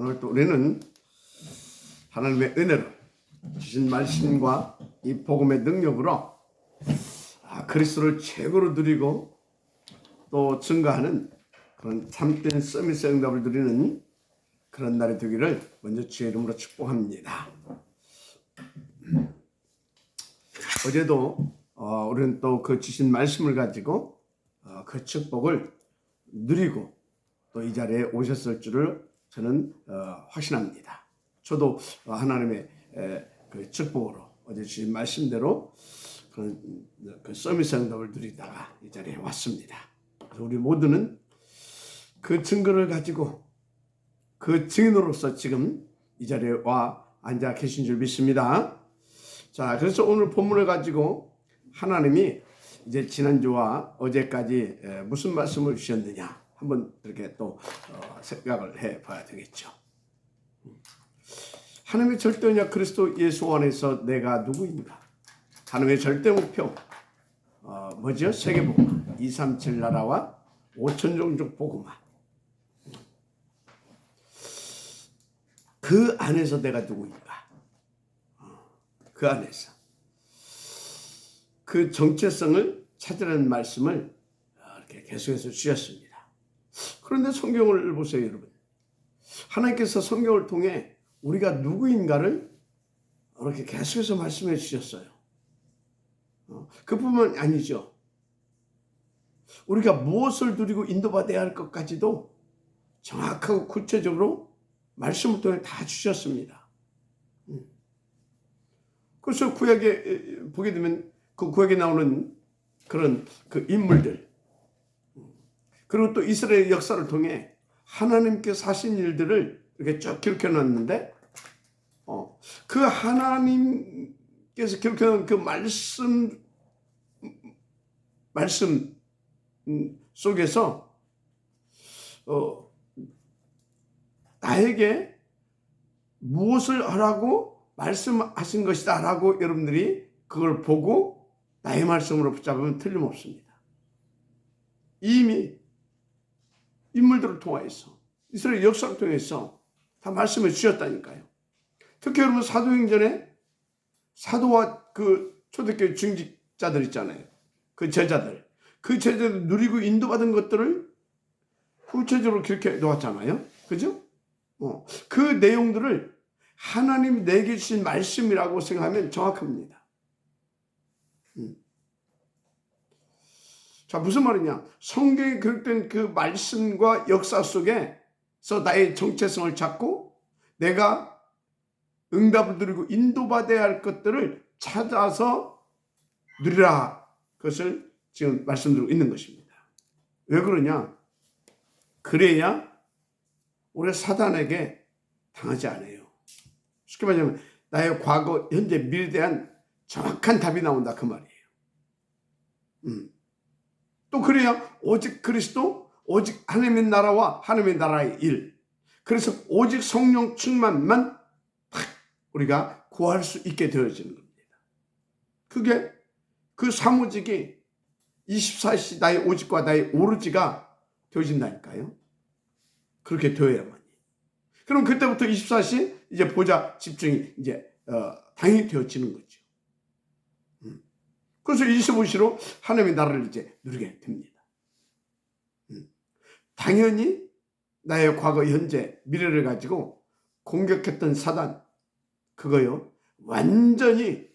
오늘 또 우리는 하나님의 은혜로 주신 말씀과 이 복음의 능력으로 그리스도를 최고로 누리고 또 증거하는 그런 참된 서밋 응답을 누리는 그런 날이 되기를 먼저 주의 이름으로 축복합니다. 어제도 우리는 또 그 주신 말씀을 가지고 그 축복을 누리고 또 이 자리에 오셨을 줄을 저는 확신합니다. 저도 하나님의 그 축복으로 어제 주신 말씀대로 그 서밋 응답을 누리다가 이 자리에 왔습니다. 그래서 우리 모두는 그 증거를 가지고 그 증인으로서 지금 이 자리에 와 앉아 계신 줄 믿습니다. 자, 그래서 오늘 본문을 가지고 하나님이 이제 지난주와 어제까지 무슨 말씀을 주셨느냐 한번 이렇게 또 생각을 해봐야 되겠죠. 하나님의 절대 언약 그리스도 예수 안에서 내가 누구인가? 하나님의 절대 목표 뭐죠? 세계복음 237 나라와 5천종족 복음화. 그 안에서 내가 누구인가? 그 안에서 그 정체성을 찾으라는 말씀을 이렇게 계속해서 주셨습니다. 그런데 성경을 보세요, 여러분. 하나님께서 성경을 통해 우리가 누구인가를 이렇게 계속해서 말씀해 주셨어요. 그뿐만 아니죠. 우리가 무엇을 누리고 인도받아야 할 것까지도 정확하고 구체적으로 말씀을 통해 다 주셨습니다. 그래서 구약에 보게 되면 그 구약에 나오는 그런 그 인물들, 그리고 또 이스라엘 역사를 통해 하나님께서 하신 일들을 이렇게 쭉 기록해 놨는데, 그 하나님께서 기록해 놓은 그 말씀 속에서 나에게 무엇을 하라고 말씀하신 것이다 라고 여러분들이 그걸 보고 나의 말씀으로 붙잡으면 틀림없습니다. 이미 인물들을 통해서 이스라엘 역사를 통해서 다 말씀해 주셨다니까요. 특히 여러분 사도행전에 사도와 그 초대교회 중직자들 있잖아요. 그 제자들 누리고 인도받은 것들을 구체적으로 기록해 놓았잖아요. 그죠? 그 내용들을 하나님이 내게 주신 말씀이라고 생각하면 정확합니다. 자, 무슨 말이냐? 성경에 기록된 그 말씀과 역사 속에서 나의 정체성을 찾고 내가 응답을 누리고 인도받아야 할 것들을 찾아서 누리라. 그것을 지금 말씀드리고 있는 것입니다. 왜 그러냐? 그래야 우리가 사단에게 당하지 않아요. 쉽게 말하면 나의 과거, 현재, 미래에 대한 정확한 답이 나온다 그 말이에요. 또 그래야 오직 그리스도, 오직 하나님의 나라와 하나님의 나라의 일, 그래서 오직 성령 충만만 우리가 구할 수 있게 되어지는 겁니다. 그게 그 사무직이 24시 나의 오직과 나의 오로지가 되어진다니까요. 그렇게 되어야만이. 그럼 그때부터 24시 이제 보좌 집중이 이제 당연히 되어지는 거죠. 그래서 25시로 하나님의 나라를 이제 누리게 됩니다. 당연히 나의 과거, 현재, 미래를 가지고 공격했던 사단, 그거요, 완전히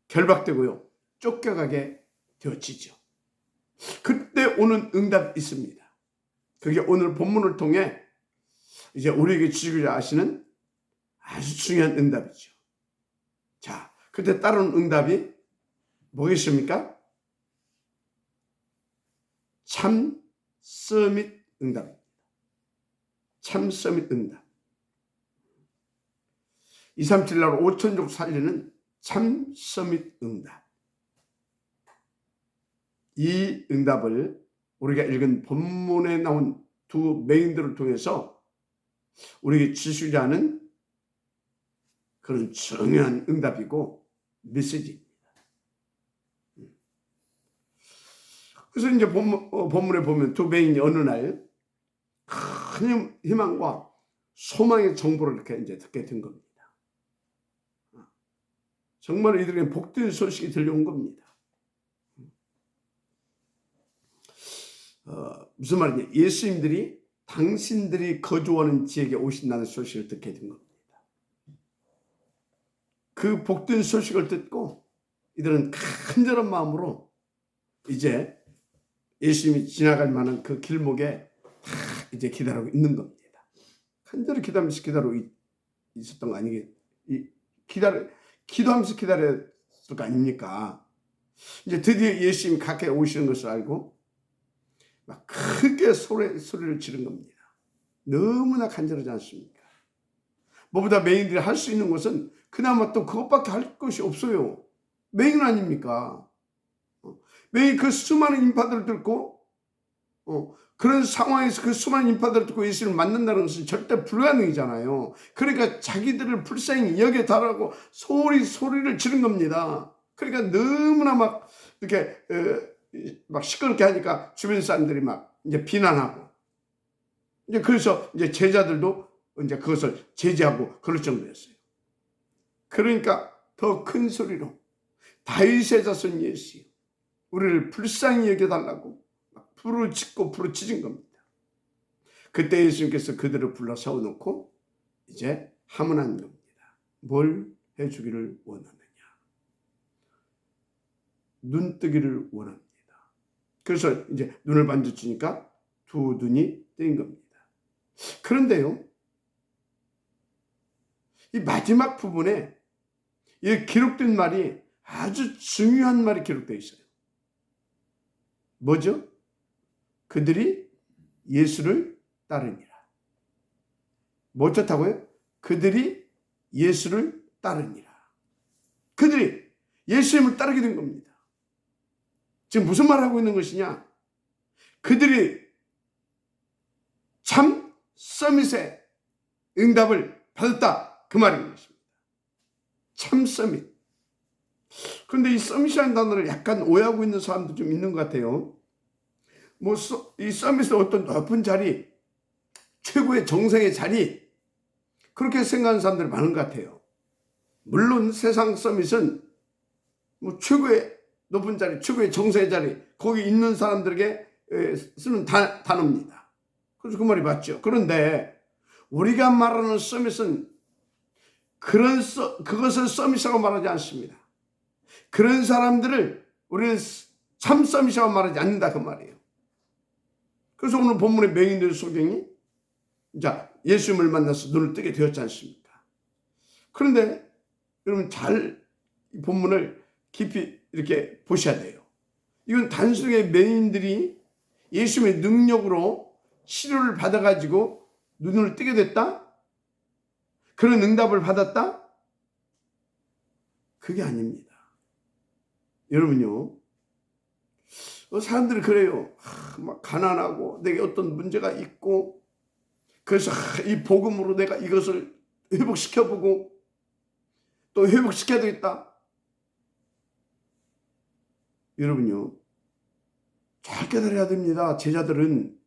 결박되고요, 쫓겨가게 되어지죠. 그때 오는 응답이 있습니다. 그게 오늘 본문을 통해 이제 우리에게 주시고자 하시는 아주 중요한 응답이죠. 자, 그때 따르는 응답이 뭐겠습니까? 참 서밋 응답입니다. 참 서밋 응답. 237나라 5천족 살리는 참 서밋 응답. 이 응답을 우리가 읽은 본문에 나온 두 맹인들을 통해서 우리에게 주시고자 하는 그런 중요한 응답이고 메시지입니다. 그래서 이제 본문에 보면 두 맹인이 어느 날 큰 희망과 소망의 정보를 이렇게 이제 듣게 된 겁니다. 정말 이들에게 복된 소식이 들려온 겁니다. 무슨 말이냐? 예수님들이 당신들이 거주하는 지역에 오신다는 소식을 듣게 된 겁니다. 그 복된 소식을 듣고 이들은 간절한 마음으로 이제 예수님이 지나갈 만한 그 길목에 다 이제 기다리고 있는 겁니다. 간절히 기다리고 있었던 거 아니겠? 기도하면서 기다렸을 거 아닙니까? 이제 드디어 예수님이 가까이 오시는 것을 알고 막 크게 소리를 지른 겁니다. 너무나 간절하지 않습니까? 뭐보다 맹인들이 할 수 있는 것은 그나마 또 그것밖에 할 것이 없어요. 맹인 아닙니까? 맹인 그 수많은 인파들을 듣고 그런 상황에서 그 수많은 인파들을 듣고 예수를 만난다는 것은 절대 불가능이잖아요. 그러니까 자기들을 불쌍히 여겨달라고 소리를 지른 겁니다. 그러니까 너무나 막 이렇게 막 시끄럽게 하니까 주변 사람들이 막 이제 비난하고 이제 그래서 이제 제자들도 이제 그것을 제지하고 그럴 정도였어요. 그러니까 더 큰 소리로 다윗의 자손 예수여 우리를 불쌍히 여겨달라고 부르짖는 겁니다. 그때 예수님께서 그들을 불러 세워놓고 이제 하문한 겁니다. 뭘 해주기를 원하느냐? 눈뜨기를 원합니다. 그래서 이제 눈을 만져주니까 두 눈이 뜨인 겁니다. 그런데요, 이 마지막 부분에 이 기록된 말이 아주 중요한 말이 기록되어 있어요. 뭐죠? 그들이 예수를 따르니라. 뭐 어쩌다고요? 그들이 예수를 따르니라. 그들이 예수님을 따르게 된 겁니다. 지금 무슨 말을 하고 있는 것이냐? 그들이 참 서밋의 응답을 받았다. 그 말인 것입니다. 참 서밋. 그런데 이 서밋이라는 단어를 약간 오해하고 있는 사람도 좀 있는 것 같아요. 이 서밋의 어떤 높은 자리, 최고의 정상의 자리, 그렇게 생각하는 사람들이 많은 것 같아요. 물론 세상 서밋은 최고의 높은 자리, 최고의 정상의 자리, 거기 있는 사람들에게 쓰는 단어입니다. 그래서 그 말이 맞죠. 그런데 우리가 말하는 서밋은 그것을 서밋이라고 말하지 않습니다. 그런 사람들을 우리는 참 서밋이라고 말하지 않는다 그 말이에요. 그래서 오늘 본문의 맹인들 소경이 예수님을 만나서 눈을 뜨게 되었지 않습니까? 그런데 여러분 잘 이 본문을 깊이 이렇게 보셔야 돼요. 이건 단순하게 맹인들이 예수님의 능력으로 치료를 받아가지고 눈을 뜨게 됐다? 그런 응답을 받았다? 그게 아닙니다. 여러분요, 사람들이 그래요. 막 가난하고 내게 어떤 문제가 있고 그래서 이 복음으로 내가 이것을 회복시켜보고 또 회복시켜야 되겠다. 여러분요, 잘 깨달아야 됩니다. 제자들은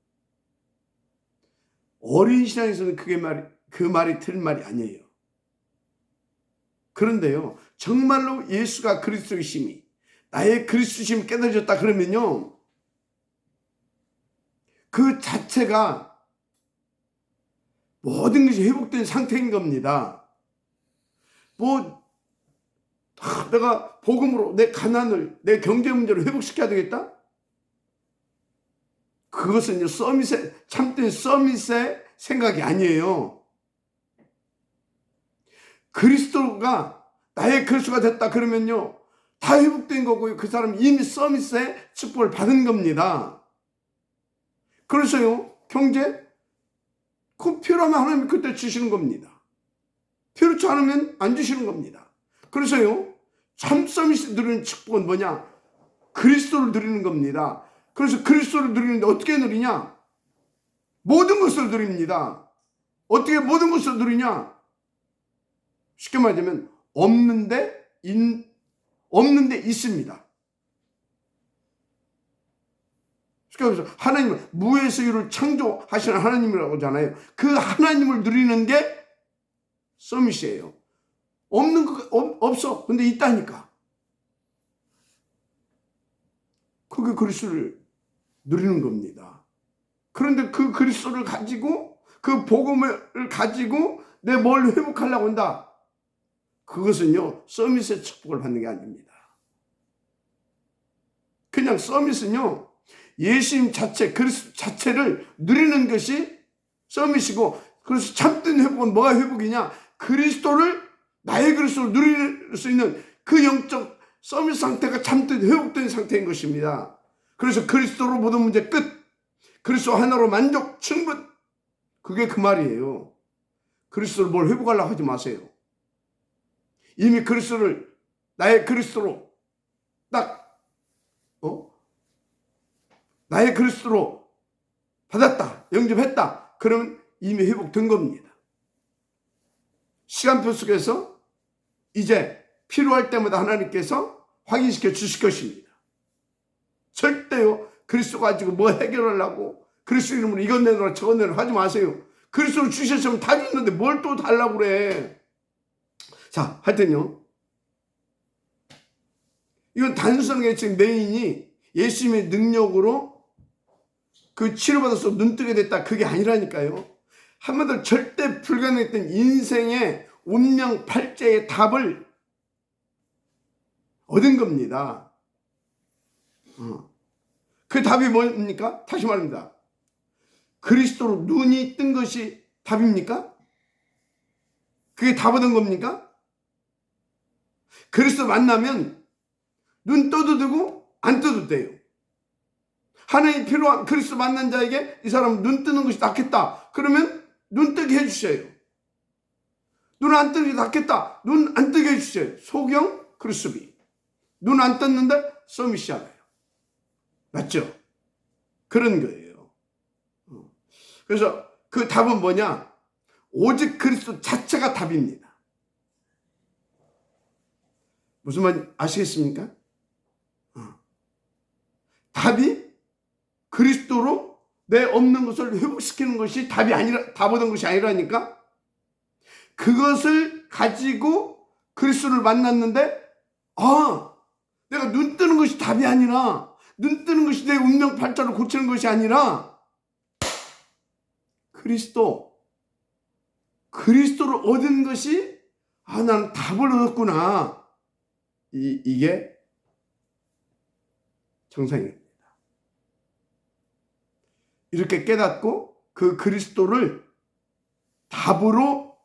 어린 신앙에서는 그 말이 틀린 말이 아니에요. 그런데요, 정말로 예수가 그리스도이심이 나의 그리스도심이 깨달아졌다 그러면요, 그 자체가 모든 것이 회복된 상태인 겁니다. 내가 복음으로 내 가난을, 내 경제 문제를 회복시켜야 되겠다? 그것은 참된 서밋의 생각이 아니에요. 그리스도가 나의 그리스도가 됐다 그러면요, 다 회복된 거고요. 그 사람은 이미 서밋의 축복을 받은 겁니다. 그래서요, 경제, 그 필요하면 하나님 그때 주시는 겁니다. 필요치 않으면 안 주시는 겁니다. 그래서요, 참 서밋이 누리는 축복은 뭐냐? 그리스도를 누리는 겁니다. 그래서 그리스도를 누리는데 어떻게 누리냐? 모든 것을 누립니다. 어떻게 모든 것을 누리냐? 쉽게 말하자면 없는데 있습니다. 그래서 하나님은 무에서 유를 창조하시는 하나님이라고 하잖아요. 그 하나님을 누리는 게 서밋이에요. 없는 거 없어. 근데 있다니까. 그게 그리스도를 누리는 겁니다. 그런데 그 그리스도를 가지고 그 복음을 가지고 내 뭘 회복하려고 한다. 그것은요 서밋의 축복을 받는 게 아닙니다. 그냥 서밋은요 예수님 자체, 그리스도 자체를 누리는 것이 서밋이고, 그래서 참된 회복은 뭐가 회복이냐? 나의 그리스도를 누릴 수 있는 그 영적 서밋 상태가 참된 회복된 상태인 것입니다. 그래서 그리스도로 모든 문제 끝. 그리스도 하나로 만족 충분. 그게 그 말이에요. 그리스도를 뭘 회복하려고 하지 마세요. 이미 그리스도를 나의 그리스도로 딱 나의 그리스도로 받았다, 영접했다. 그러면 이미 회복된 겁니다. 시간표 속에서 이제 필요할 때마다 하나님께서 확인시켜 주실 것입니다. 절대요 그리스도 가지고 뭐 해결하려고 그리스도 이름으로 이것 내놓으라 저것 내놓으라 하지 마세요. 그리스도를 주셨으면 답이 있는데 뭘 또 달라고 그래. 자, 하여튼요 이건 단순하게 지금 메인이 예수님의 능력으로 그 치료받아서 눈뜨게 됐다, 그게 아니라니까요. 한마디로 절대 불가능했던 인생의 운명팔자의 답을 얻은 겁니다. 그 답이 뭡니까? 다시 말합니다. 그리스도로 눈이 뜬 것이 답입니까? 그게 답 얻은 겁니까? 그리스도 만나면 눈 떠도 되고 안 떠도 돼요. 하나님 필요한 그리스도 만난 자에게 이 사람은 눈 뜨는 것이 낫겠다. 그러면 눈 뜨게 해주셔요. 눈 안 뜨는 게 낫겠다. 눈 안 뜨게 해주셔요. 소경 그리스도비. 눈 안 떴는데 서밋이잖아요. 맞죠? 그런 거예요. 그래서 그 답은 뭐냐? 오직 그리스도 자체가 답입니다. 무슨 말인지 아시겠습니까? 답이 그리스도로 내 없는 것을 회복시키는 것이 답 얻은 것이 아니라니까. 그것을 가지고 그리스도를 만났는데, 내가 눈 뜨는 것이 답이 아니라, 눈 뜨는 것이 내 운명 팔자를 고치는 것이 아니라, 그리스도를 얻은 것이, 나는 답을 얻었구나. 이게 정상입니다. 이렇게 깨닫고 그 그리스도를 답으로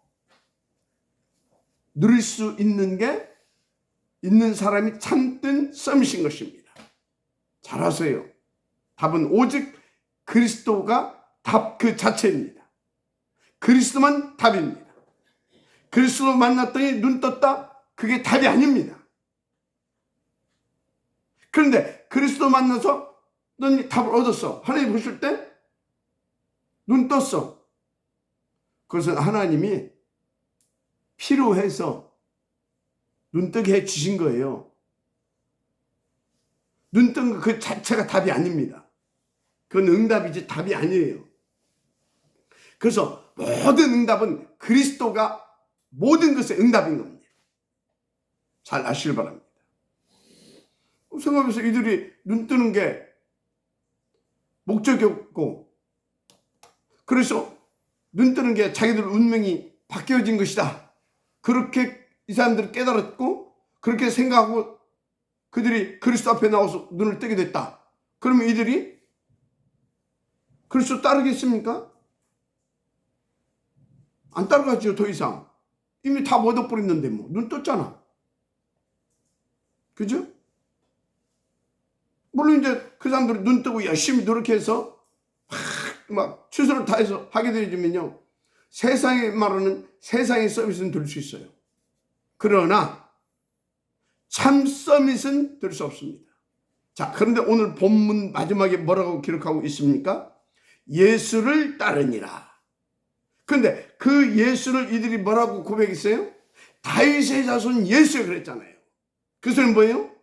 누릴 수 있는 사람이 참된 서밋인 것입니다. 잘하세요. 답은 오직 그리스도가 답 그 자체입니다. 그리스도만 답입니다. 그리스도 만났더니 눈 떴다? 그게 답이 아닙니다. 그런데 그리스도 만나서 넌 답을 얻었어. 하나님 보실 때 눈 떴어. 그것은 하나님이 필요해서 눈 뜨게 해 주신 거예요. 눈 뜬 거 그 자체가 답이 아닙니다. 그건 응답이지 답이 아니에요. 그래서 모든 응답은 그리스도가 모든 것의 응답인 겁니다. 잘 아시길 바랍니다. 생각해서 이들이 눈 뜨는 게 목적이었고, 그래서 눈 뜨는 게 자기들 운명이 바뀌어진 것이다. 그렇게 이 사람들이 깨달았고, 그렇게 생각하고 그들이 그리스도 앞에 나와서 눈을 뜨게 됐다. 그러면 이들이 그리스도 따르겠습니까? 안 따라가죠. 더 이상 이미 다 얻어버렸는데 눈 떴잖아. 그죠? 물론 이제 그 사람들이 눈 뜨고 열심히 노력해서 막 최선을 다해서 하게 되어지면요, 세상에 말하는 세상의 서밋은 될 수 있어요. 그러나 참 서밋은 될 수 없습니다. 자, 그런데 오늘 본문 마지막에 뭐라고 기록하고 있습니까? 예수를 따르니라. 그런데 그 예수를 이들이 뭐라고 고백했어요? 다윗의 자손 예수 그랬잖아요. 그 소리는 뭐예요?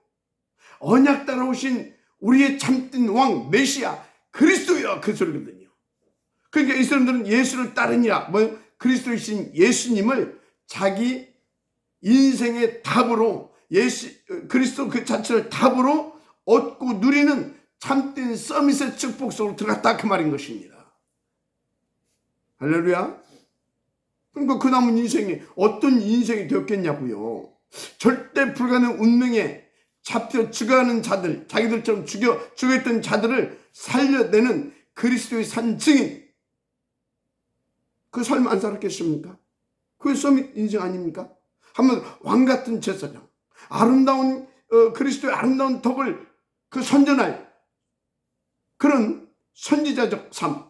언약 따라오신 우리의 참된 왕 메시아 그리스도야 그 소리거든요. 그러니까 이 사람들은 예수를 따르니라, 그리스도이신 예수님을 자기 인생의 답으로, 그리스도 그 자체를 답으로 얻고 누리는 참된 서밋의 축복 속으로 들어갔다, 그 말인 것입니다. 할렐루야. 그러니까 그 남은 인생이 어떤 인생이 되었겠냐고요. 절대 불가능한 운명에 잡혀 죽어가는 자들, 자기들처럼 죽어있던 자들을 살려내는 그리스도의 산 증인, 그 삶 안 살았겠습니까? 그게 서밋 인생 아닙니까? 한번 왕같은 제사장, 아름다운 그리스도의 아름다운 덕을 그 선전할 그런 선지자적 삶,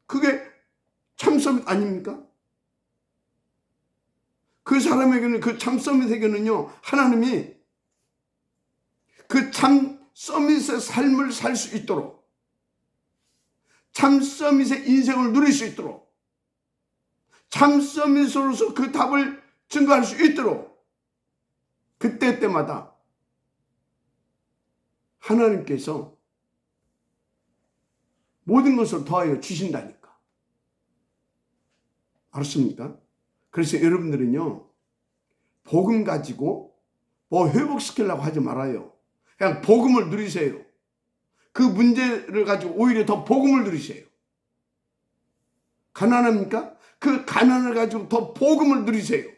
그게 참 서밋 아닙니까? 그 사람에게는, 그 참 서밋에게는요, 하나님이 그 참 서밋의 삶을 살 수 있도록, 참 서밋의 인생을 누릴 수 있도록, 참 서밋으로서 그 답을 증거할 수 있도록 그때마다 하나님께서 모든 것을 더하여 주신다니까. 알았습니까? 그래서 여러분들은요, 복음 가지고 뭐 회복시키려고 하지 말아요. 그냥 복음을 누리세요. 그 문제를 가지고 오히려 더 복음을 누리세요. 가난합니까? 그 가난을 가지고 더 복음을 누리세요.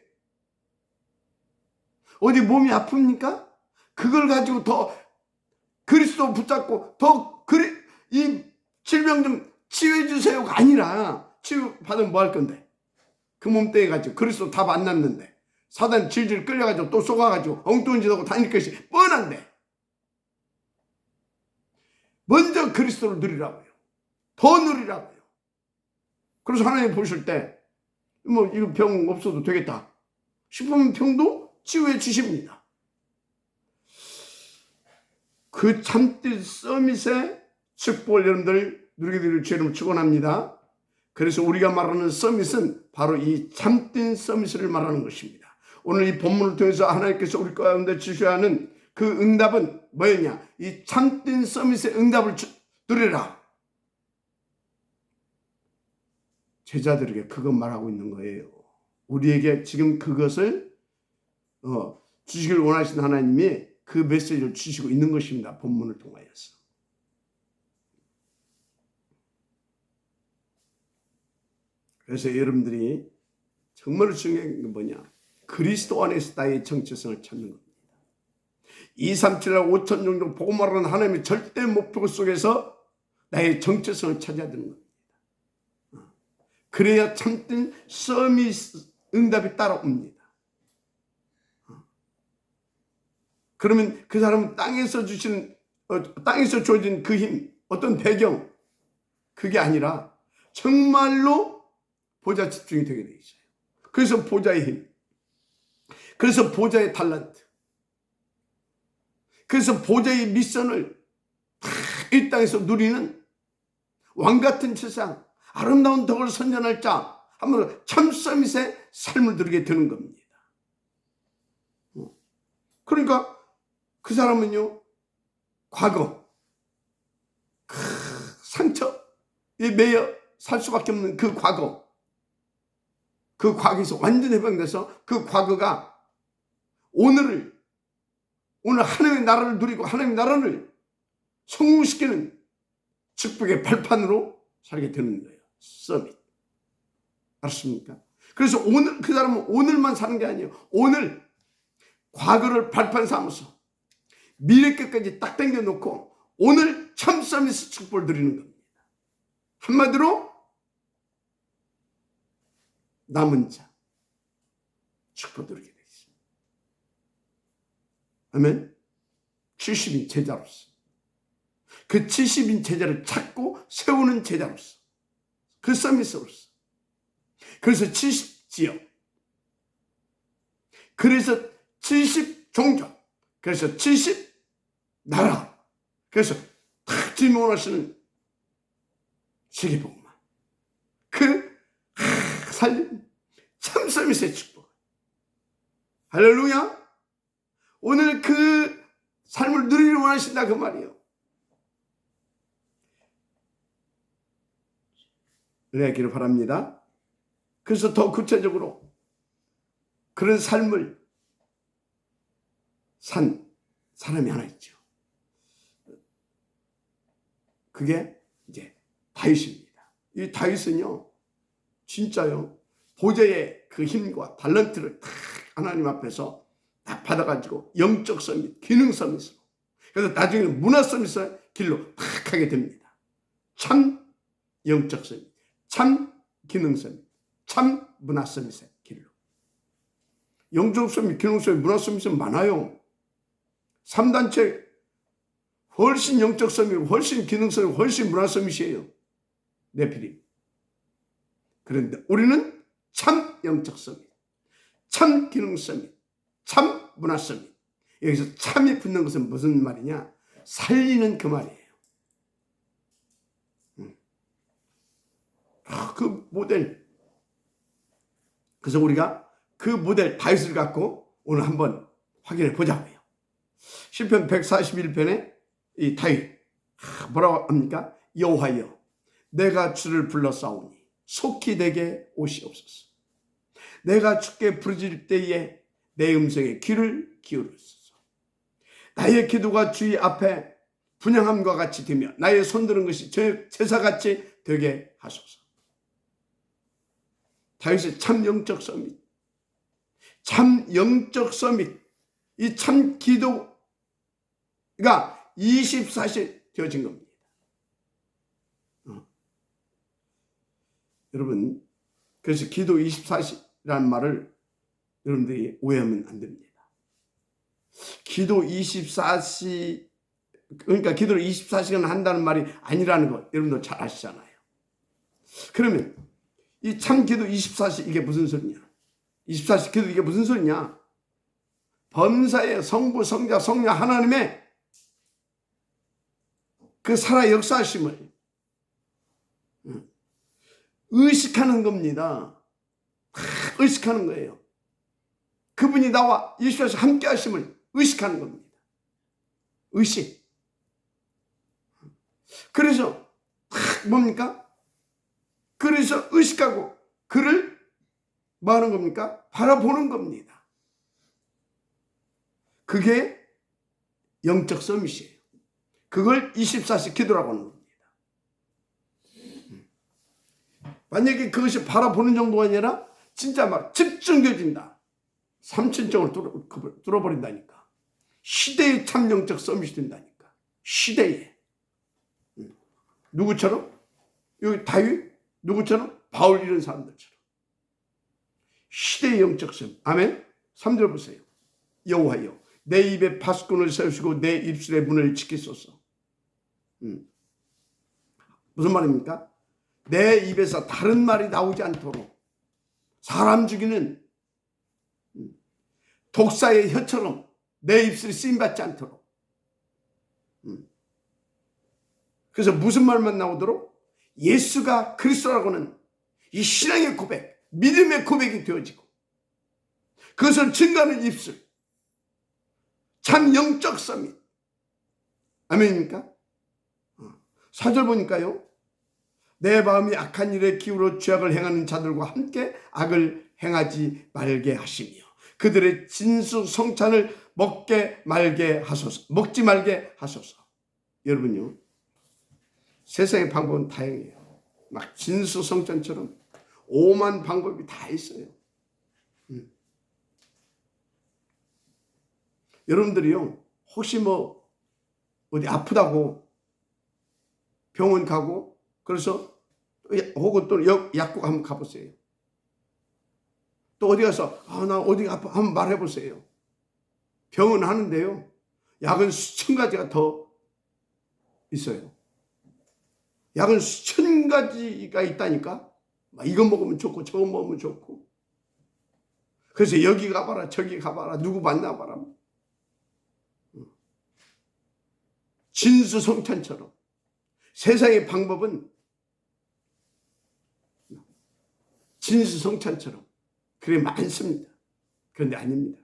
어디 몸이 아픕니까? 그걸 가지고 더 그리스도 붙잡고 이 질병 좀 치유해 주세요가 아니라, 치유 받으면 뭐 할 건데? 그 몸 떼가지고 그리스도 답 안 났는데 사단 질질 끌려가지고 또 쏘가가지고 엉뚱한 짓 하고 다닐 것이 뻔한데, 먼저 그리스도를 누리라고요. 더 누리라고요. 그래서 하나님 보실 때 뭐 이거 병 없어도 되겠다 싶으면 병도 치유해 주십니다. 그 참된 서밋의 축복을 여러분들 누리게 되기를 주의 이름으로 축원합니다. 그래서 우리가 말하는 서밋은 바로 이 참된 서밋을 말하는 것입니다. 오늘 이 본문을 통해서 하나님께서 우리 가운데 주셔야 하는 그 응답은 뭐였냐? 이 참된 서밋의 응답을 누리라. 제자들에게 그것 말하고 있는 거예요. 우리에게 지금 그것을 주시길 원하시는 하나님이 그 메시지를 주시고 있는 것입니다. 본문을 통하여서. 그래서 여러분들이 정말 중요한 게 뭐냐? 그리스도 안에서 나의 정체성을 찾는 겁니다. 237날 5천 종족 복음 말하는 하나님의 절대 목표 속에서 나의 정체성을 찾아야 되는 겁니다. 그래야 참된 서밋 응답이 따라옵니다. 그러면 그 사람은 땅에서 주어진 그 힘, 어떤 배경, 그게 아니라 정말로 보좌 집중이 되게 돼 있어요. 그래서 보좌의 힘, 그래서 보좌의 탤런트, 그래서 보좌의 미션을 이 땅에서 누리는 왕같은 세상, 아름다운 덕을 선전할 자, 한번 참 서밋의 삶을 누리게 되는 겁니다. 그러니까 그 사람은요, 과거, 상처에 매여 살 수밖에 없는 그 과거에서 완전히 해방돼서 그 과거가 오늘 하나님의 나라를 누리고 하나님의 나라를 성공시키는 축복의 발판으로 살게 되는 거예요. 서밋. 알았습니까? 그래서 오늘, 그 사람은 오늘만 사는 게 아니에요. 오늘 과거를 발판 삼아서 미래 끝까지 딱 당겨놓고 오늘 참 서밋 축복을 드리는 겁니다. 한마디로 남은 자 축복 드리게 되어 있습니다. 아멘. 70인 제자로서, 그 70인 제자를 찾고 세우는 제자로서, 그 서밋으로서, 그래서 70지역, 그래서 70종족, 그래서 70나라, 그래서 탁 질문하시는 세계복음화, 그 살림 참 서밋의 축복. 할렐루야. 오늘 그 삶을 누리기를 원하신다 그 말이에요. 은혜하기를 바랍니다. 그래서 더 구체적으로 그런 삶을 산 사람이 하나 있죠. 그게 이제 다윗입니다. 이 다윗은요, 진짜요, 보좌의 그 힘과 탤런트를 다 하나님 앞에서 다 받아가지고 영적 서밋, 기능 서밋으로, 그래서 나중에는 문화 서밋의 길로 딱 가게 됩니다. 참 영적 서밋, 참 기능 서밋, 참 문화 서밋의 길로. 영적 서밋, 기능 서밋, 문화 서밋은 많아요. 3단체 훨씬 영적 서밋, 훨씬 기능 서밋, 훨씬 문화 서밋이에요. 네피림. 그런데 우리는 참 영적 서밋, 참 기능 서밋, 참 문화 서밋. 여기서 참이 붙는 것은 무슨 말이냐? 살리는 그 말이에요. 그 모델. 그래서 우리가 그 모델 다윗을 갖고 오늘 한번 확인해 보자고요. 시편 141편에 이 다윗 뭐라고 합니까? 여호와여, 내가 주를 불러싸우니 속히 내게 오시옵소서. 내가 주께 부르짖을 때에 내 음성에 귀를 기울이소서. 나의 기도가 주의 앞에 분향함과 같이 되며 나의 손드는 것이 제사같이 되게 하소서. 다윗의 참 영적 서밋, 참 영적 서밋, 이 참 기도가 24시 되어진 겁니다. 여러분, 그래서 기도 24시라는 말을 여러분들이 오해하면 안 됩니다. 기도 24시, 그러니까 기도를 24시간 한다는 말이 아니라는 거 여러분도 잘 아시잖아요. 그러면 이 참 기도 24시 이게 무슨 소리냐? 24시 기도 이게 무슨 소리냐? 범사의 성부, 성자, 성령 하나님의 그 살아 역사하심을 의식하는 겁니다. 의식하는 거예요. 그분이 나와 24시 함께 하심을 의식하는 겁니다. 의식. 그래서 뭡니까? 그래서 의식하고 그를 뭐 하는 겁니까? 바라보는 겁니다. 그게 영적 서밋이에요. 그걸 24시 기도라고 하는 겁니다. 만약에 그것이 바라보는 정도가 아니라 진짜 막 집중되어진다. 삼천정을 뚫어버린다니까. 시대의 참 영적 서밋이 된다니까. 시대에. 누구처럼? 여기 다윗? 누구처럼? 바울 이런 사람들처럼. 시대의 영적 서밋. 아멘? 3절 보세요. 여호와여, 내 입에 파수꾼을 세우시고 내 입술의 문을 지키소서. 무슨 말입니까? 내 입에서 다른 말이 나오지 않도록, 사람 죽이는 독사의 혀처럼 내 입술이 쓰임받지 않도록. 그래서 무슨 말만 나오도록? 예수가 그리스도라고는 이 신앙의 고백, 믿음의 고백이 되어지고, 그것을 증거하는 입술, 참 영적 서밋. 아멘입니까? 4절 보니까요, 내 마음이 악한 일에 기울어 죄악을 행하는 자들과 함께 악을 행하지 말게 하시며 그들의 진수성찬을 먹지 말게 하소서. 여러분요, 세상의 방법은 다양해요. 막 진수성찬처럼 오만 방법이 다 있어요. 여러분들이요, 혹시 뭐 어디 아프다고 병원 가고, 그래서 혹은 또 약국 한번 가보세요. 또 어디 가서 나 어디 아파 한번 말해보세요. 병원 하는데요, 약은 수천 가지가 더 있어요. 약은 수천 가지가 있다니까. 이거 먹으면 좋고 저거 먹으면 좋고. 그래서 여기 가봐라 저기 가봐라 누구 만나봐라. 진수성찬처럼 세상의 방법은 진수성찬처럼 그래 많습니다. 그런데 아닙니다.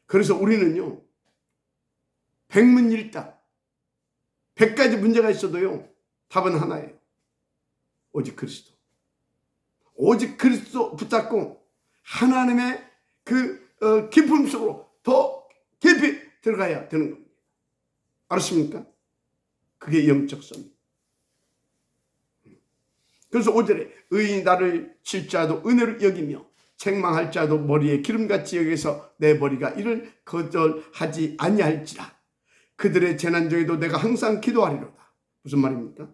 그래서 우리는요, 백문일답, 100가지 문제가 있어도요 답은 하나예요. 오직 그리스도. 오직 그리스도 붙잡고 하나님의 그 기쁨 속으로 더 깊이 들어가야 되는 겁니다. 알았습니까? 그게 영적 선. 그래서 5절에 의인이 나를 칠 자도 은혜로 여기며 책망할 자도 머리에 기름같이 여기서 내 머리가 이를 거절하지 아니할지라. 그들의 재난 중에도 내가 항상 기도하리로다. 무슨 말입니까?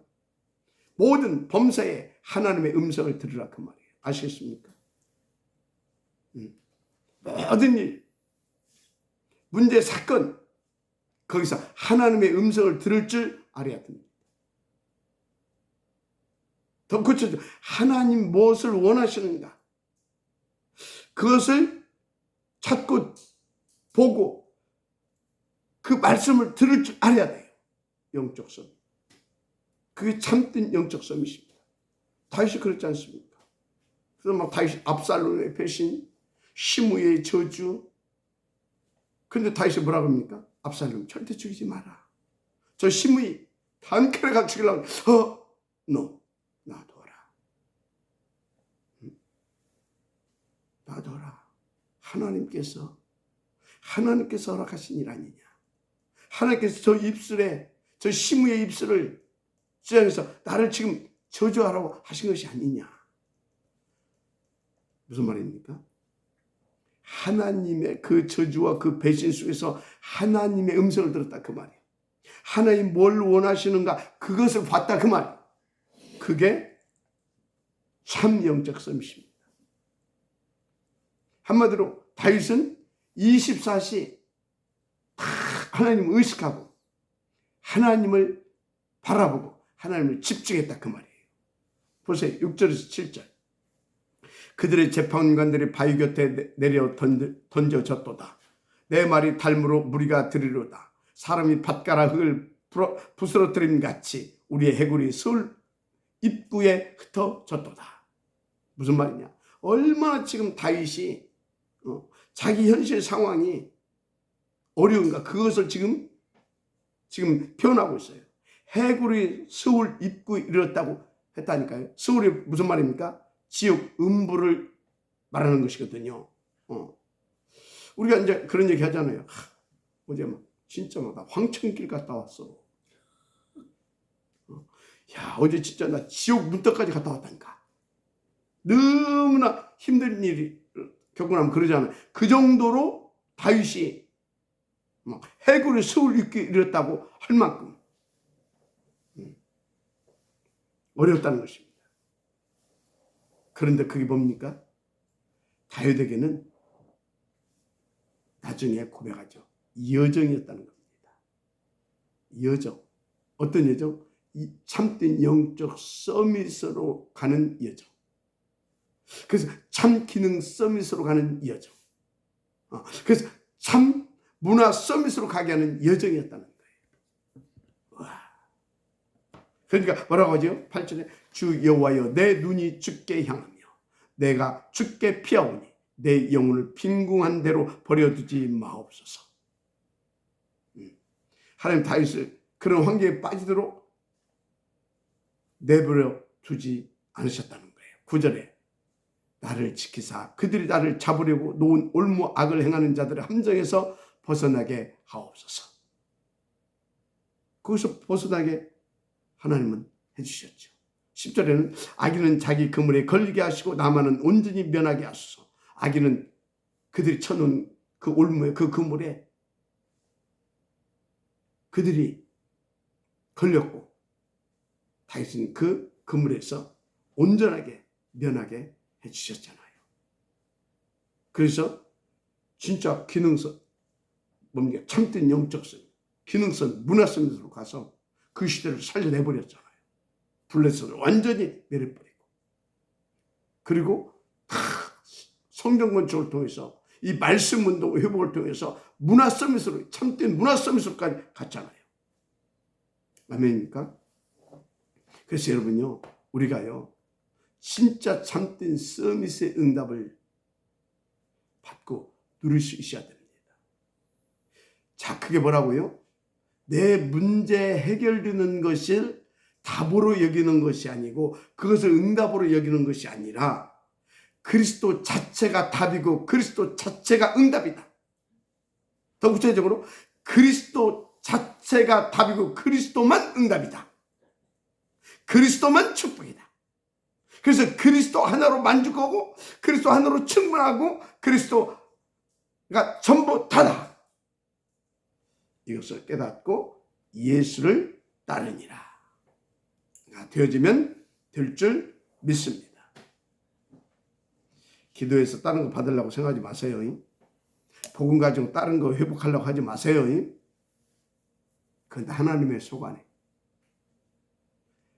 모든 범사에 하나님의 음성을 들으라 그 말이에요. 아시겠습니까? 모든 일, 문제, 사건, 거기서 하나님의 음성을 들을 줄 알아야 됩니다. 더 고쳐줘. 하나님 무엇을 원하시는가? 그것을 찾고 보고 그 말씀을 들을 줄 알아야 돼요. 영적 성. 그게 참된 영적 성이십니다. 다윗이 그렇지 않습니까? 그래서 막 다윗이 압살롬의 배신, 시므의 저주. 근데 다윗이 뭐라고 합니까? 압살롬 절대 죽이지 마라. 저 시므이 단칼에 죽이려고 너 놔둬라. 놔둬라. 하나님께서 허락하신 일 아니냐. 하나님께서 저 입술에 저 시므의 입술을 주장해서 나를 지금 저주하라고 하신 것이 아니냐. 무슨 말입니까? 하나님의 그 저주와 그 배신 속에서 하나님의 음성을 들었다 그 말이에요. 하나님 뭘 원하시는가 그것을 봤다 그 말이에요. 그게 참 영적 섬이십니다. 한마디로 다윗은 24시 다 하나님을 의식하고 하나님을 바라보고 하나님을 집중했다 그 말이에요. 보세요. 6절에서 7절. 그들의 재판관들이 바위 곁에 내려 던져졌도다. 내 말이 달무로 무리가 들이로다. 사람이 밭가락을 부스러뜨림 같이 우리의 해골이 서울 입구에 흩어졌도다. 무슨 말이냐? 얼마나 지금 다윗이 자기 현실 상황이 어려운가 그것을 지금 표현하고 있어요. 해골이 서울 입구에 이르렀다고 했다니까요. 서울이 무슨 말입니까? 지옥 음부를 말하는 것이거든요. 우리가 이제 그런 얘기 하잖아요. 어제 막 진짜 나 황천길 갔다 왔어. 야 어제 진짜 나 지옥 문턱까지 갔다 왔다니까. 너무나 힘든 일이 겪고 나면 그러잖아요. 그 정도로 다윗이 막 해골이 서울 입구에 이르렀다고 할 만큼 어려웠다는 것입니다. 그런데 그게 뭡니까? 다윗에게는 나중에 고백하죠. 여정이었다는 겁니다. 여정. 어떤 여정? 이 참된 영적 서밋으로 가는 여정. 그래서 참 기능 서밋으로 가는 여정. 그래서 참 문화 서밋으로 가게 하는 여정이었다는 거예요. 와. 그러니까 뭐라고 하죠? 8절에 주 여호와여 내 눈이 주께 향하며 내가 주께 피하오니 내 영혼을 빈궁한 대로 버려두지 마옵소서. 하나님 다윗을 그런 환경에 빠지도록 내버려 두지 않으셨다는 거예요. 9절에 나를 지키사 그들이 나를 잡으려고 놓은 올무 악을 행하는 자들의 함정에서 벗어나게 하옵소서. 거기서 벗어나게 하나님은 해주셨죠. 10절에는 악인은 자기 그물에 걸리게 하시고 나만은 온전히 면하게 하소서. 악인은 그들이 쳐놓은 그 올무에 그 그물에 그들이 걸렸고 다윗은 그 그물에서 온전하게 면하게 해주셨잖아요. 그래서 진짜 기능성 뭡니까? 참된 영적성 기능성 문화성으로 가서 그 시대를 살려내버렸잖아요. 블레셋을 완전히 내려버리고 그리고 다 성경 건축을 통해서 이 말씀 운동 회복을 통해서 문화 서밋으로 참된 문화 서밋으로까지 갔잖아요. 아멘입니까? 그래서 여러분요 우리가요 진짜 참된 서밋의 응답을 받고 누릴 수 있어야 됩니다. 자 그게 뭐라고요? 내 문제 해결되는 것을 답으로 여기는 것이 아니고 그것을 응답으로 여기는 것이 아니라 그리스도 자체가 답이고 그리스도 자체가 응답이다. 더 구체적으로 그리스도 자체가 답이고 그리스도만 응답이다. 그리스도만 축복이다. 그래서 그리스도 하나로 만족하고 그리스도 하나로 충분하고 그리스도가 전부 다다. 이것을 깨닫고 예수를 따르니라 되어지면 될 줄 믿습니다. 기도해서 다른 거 받으려고 생각하지 마세요. 복음 가지고 다른 거 회복하려고 하지 마세요. 그건 하나님의 소관에,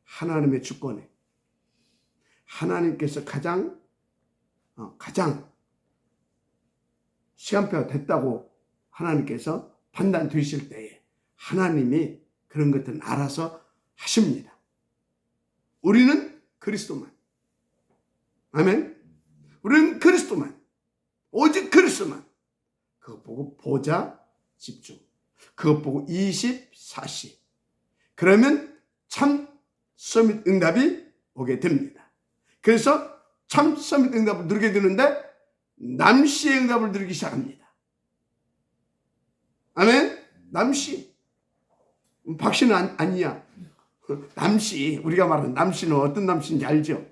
하나님의 주권에, 하나님께서 가장 시간표가 됐다고 하나님께서 판단 되실 때에 하나님이 그런 것들은 알아서 하십니다. 우리는 그리스도만. 아멘. 우리는 그리스도만. 오직 그리스도만. 그것 보고 보자 집중. 그것 보고 24시. 그러면 참 서밋 응답이 오게 됩니다. 그래서 참 서밋 응답을 누리게 되는데 남시의 응답을 누리기 시작합니다. 아멘. 남시. 박씨는 아니야. 남시, 우리가 말하는 남시는 어떤 남시인지 알죠?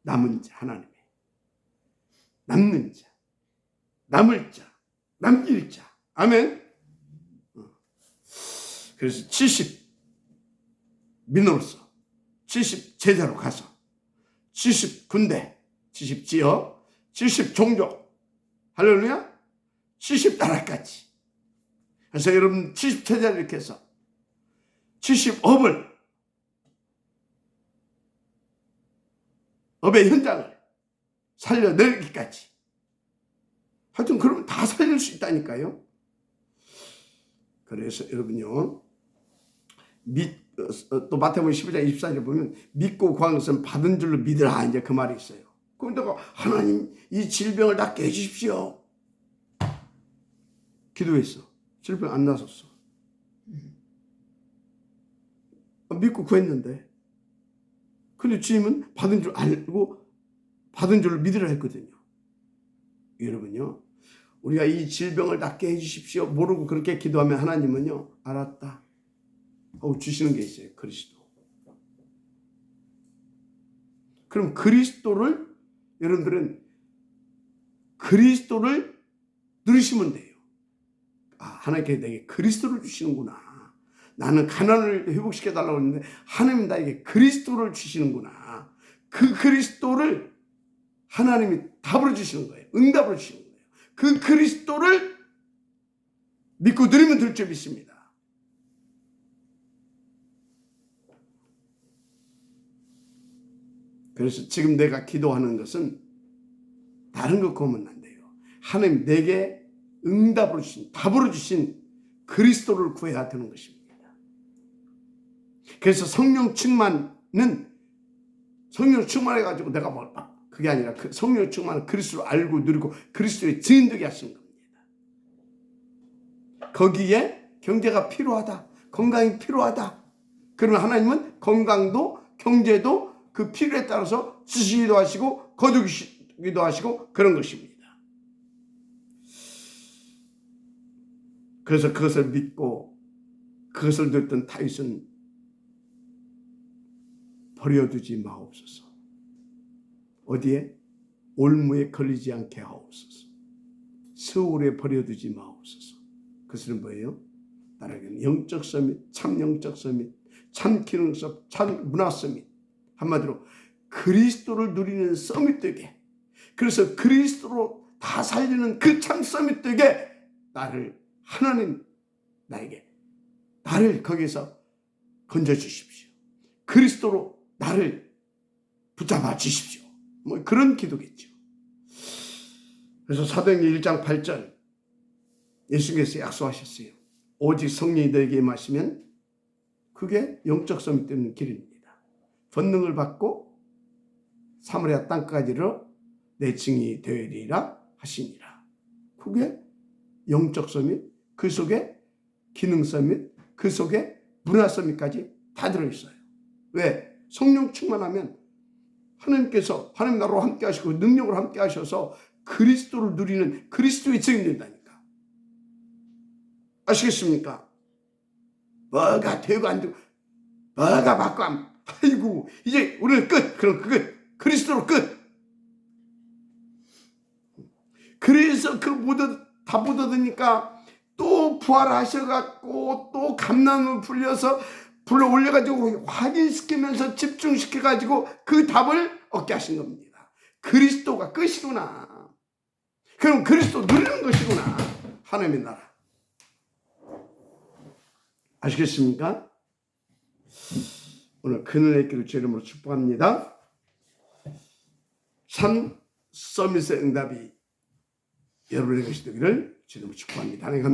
남은 자, 하나님의 남는 자, 남을 자, 남길 자. 아멘. 그래서 70 민으로서 70 제자로 가서 70 군대, 70 지역, 70 종족, 할렐루야, 70 나라까지. 그래서 여러분 70 제자를 이렇게 해서 70업을, 업의 현장을 살려내기까지. 하여튼 그러면 다 살릴 수 있다니까요. 그래서 여러분요, 또 마태복음 11장 24절에 보면 믿고 구하는 것은 받은 줄로 믿으라, 이제 그 말이 있어요. 그런데가 하나님 이 질병을 낫게 해주십시오. 기도했어. 질병 안 나섰어. 믿고 구했는데, 근데 주님은 받은 줄 알고 받은 줄을 믿으라 했거든요. 여러분요, 우리가 이 질병을 낫게 해주십시오 모르고 그렇게 기도하면 하나님은요, 알았다 하고 주시는 게 있어요. 그리스도. 그럼 그리스도를, 여러분들은 그리스도를 누리시면 돼요. 하나님께 내게 그리스도를 주시는구나. 나는 가난을 회복시켜달라고 했는데 하나님 나에게 그리스도를 주시는구나. 그 그리스도를 하나님이 답으로 주시는 거예요. 응답으로 주시는 거예요. 그 그리스도를 믿고 누리면 될 줄 믿습니다. 그래서 지금 내가 기도하는 것은 다른 것 보면 안 돼요. 하나님 내게 응답으로 주신, 답으로 주신 그리스도를 구해야 되는 것입니다. 그래서 성령 충만은 성령 충만해가지고 내가 그게 아니라 그 성령 충만은 그리스도를 알고 누리고 그리스도의 증인되게 하신 겁니다. 거기에 경제가 필요하다, 건강이 필요하다. 그러면 하나님은 건강도 경제도 그 필요에 따라서 주시기도 하시고 거두기도 하시고 그런 것입니다. 그래서 그것을 믿고 그것을 듣던 다윗은 버려두지 마옵소서. 어디에? 올무에 걸리지 않게 하옵소서. 서울에 버려두지 마옵소서. 그것은 뭐예요? 나에게는 영적 서밋, 참 영적 서밋, 참 기능 서밋, 참 문화 서밋. 한마디로 그리스도를 누리는 서밋 되게, 그래서 그리스도로 다 살리는 그 참 서밋 되게 나를, 하나님 나를 거기서 건져주십시오. 그리스도로 나를 붙잡아 주십시오. 뭐 그런 기도겠죠. 그래서 사도행전 1장 8절 예수께서 약속하셨어요. 오직 성령이 너에게 임하시면 그게 영적 서밋 되는 길입니다. 권능을 받고 사마리아 땅까지로 내 증인이 되리라 하시니라. 그게 영적 서밋, 그 속에 기능 서밋, 그 속에 문화 서밋까지 다 들어있어요. 왜? 성령 충만하면 하나님께서 하나님 나라로 함께 하시고 능력으로 함께 하셔서 그리스도를 누리는 그리스도의 증인 된다니까. 아시겠습니까? 뭐가 되고 안 되고 뭐가 받고 안, 아이고 이제 우리는 끝. 그럼 끝. 그리스도로 끝. 그래서 그 다 못 얻으니까 또 부활하셔갖고 또 감난을 불러 올려가지고 확인시키면서 집중시켜가지고 그 답을 얻게 하신 겁니다. 그리스도가 끝이구나. 그럼 그리스도 누리는 것이구나. 하나님의 나라. 아시겠습니까? 오늘 그늘의 길을 주 이름으로 축복합니다. 3. 서밋의 응답이 여러분의 것이 되기를 주 이름으로 축복합니다. 하나님